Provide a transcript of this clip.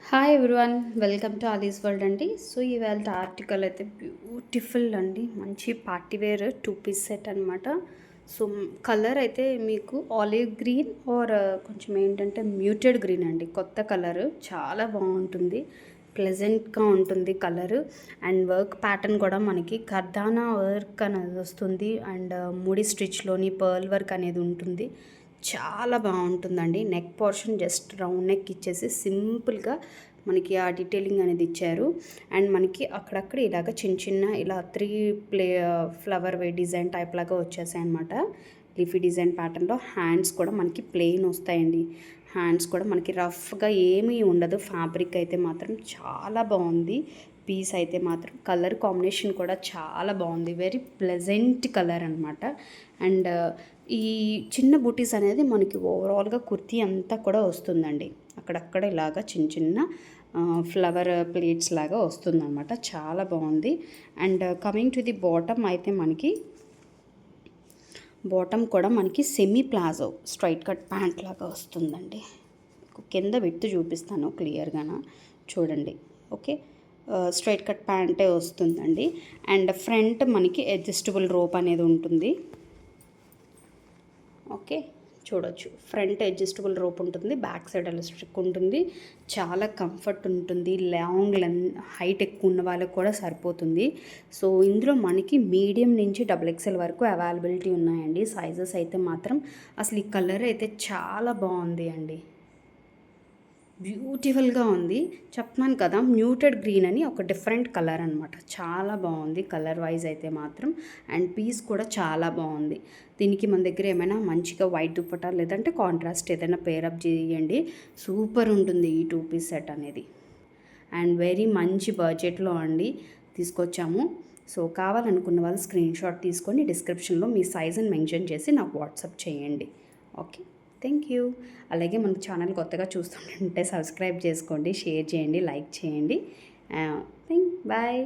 Hi everyone, welcome to Alice world అండి. So ఇవాళ article అయితే బ్యూటిఫుల్ అండి, మంచి పార్టీ వేర్ 2 పీస్ సెట్ అనమాట. సో కలర్ అయితే మీకు ఆలివ్ గ్రీన్ ఆర్ కొంచెం ఏంటంటే మ్యూటెడ్ గ్రీన్ అండి, కొత్త కలర్, చాలా బాగుంటుంది, ప్లెజెంట్గా ఉంటుంది కలరు. అండ్ వర్క్ ప్యాటర్న్ కూడా మనకి కర్దానా వర్క్ అనేది వస్తుంది. అండ్ ముడి స్టిచ్లోని పర్ల్ వర్క్ అనేది ఉంటుంది. చాలా బాగుంటుందండి. Neck portion just round neck ఇచ్చేసి సింపుల్గా మనకి ఆ డీటెయిలింగ్ అనేది ఇచ్చారు. అండ్ మనకి అక్కడక్కడ ఇలాగ చిన్న చిన్న ఇలా 3 ఫ్లవర్ వే డిజైన్ టైప్ లాగా వచ్చేసాయి అనమాట. లీఫీ డిజైన్ ప్యాటర్న్లో హ్యాండ్స్ కూడా మనకి ప్లెయిన్ వస్తాయండి. హ్యాండ్స్ కూడా మనకి రఫ్గా ఏమీ ఉండదు. ఫ్యాబ్రిక్ అయితే మాత్రం చాలా బాగుంది. పీస్ అయితే మాత్రం కలర్ కాంబినేషన్ కూడా చాలా బాగుంది, వెరీ ప్లెజెంట్ కలర్ అనమాట. అండ్ ఈ చిన్న బూటీస్ అనేది మనకి ఓవరాల్గా కుర్తీ అంతా కూడా వస్తుందండి. అక్కడక్కడ ఇలాగా చిన్న చిన్న ఫ్లవర్ ప్లేట్స్ లాగా వస్తుందన్నమాట, చాలా బాగుంది. And coming to the bottom అయితే మనకి బాటమ్ కూడా మనకి semi palazzo straight cut pant లాగా వస్తుందండి. కింద విడ్త్ చూపిస్తాను క్లియర్గాన చూడండి. ఓకే, స్ట్రైట్ కట్ ప్యాంటే వస్తుందండి. అండ్ ఫ్రంట్ మనకి అడ్జస్టబుల్ రోప్ అనేది ఉంటుంది. ఓకే, చూడొచ్చు, ఫ్రంట్ అడ్జస్టబుల్ రోప్ ఉంటుంది, బ్యాక్ సైడ్ ఎలాస్టిక్ ఉంటుంది, చాలా కంఫర్ట్ ఉంటుంది. లాంగ్ హైట్ ఎక్కువ ఉన్న వాళ్ళకి కూడా సరిపోతుంది. సో ఇందులో మనకి మీడియం నుంచి XXL వరకు అవైలబిలిటీ ఉన్నాయండి. సైజెస్ అయితే మాత్రం అసలు ఈ కలర్ అయితే చాలా బాగుంది అండి, బ్యూటిఫుల్గా ఉంది. చెప్తున్నాను కదా, మ్యూటెడ్ గ్రీన్ అని ఒక డిఫరెంట్ కలర్ అనమాట, చాలా బాగుంది కలర్ వైజ్ అయితే మాత్రం. అండ్ పీస్ కూడా చాలా బాగుంది. దీనికి మన దగ్గర ఏమైనా మంచిగా వైట్ దుప్పటా లేదంటే కాంట్రాస్ట్ ఏదైనా పేరప్ చేయండి, సూపర్ ఉంటుంది ఈ 2 పీస్ సెట్ అనేది. అండ్ వెరీ మంచి బడ్జెట్లో అండి తీసుకొచ్చాము. సో కావాలనుకున్న వాళ్ళు స్క్రీన్ షాట్ తీసుకొని డిస్క్రిప్షన్లో మీ సైజుని మెన్షన్ చేసి నాకు వాట్సాప్ చేయండి. Okay, thank you. అలాగే మన ఛానల్ కొత్తగా చూస్తుంటే సబ్స్క్రైబ్ చేసుకోండి, షేర్ చేయండి, లైక్ చేయండి. బాయ్.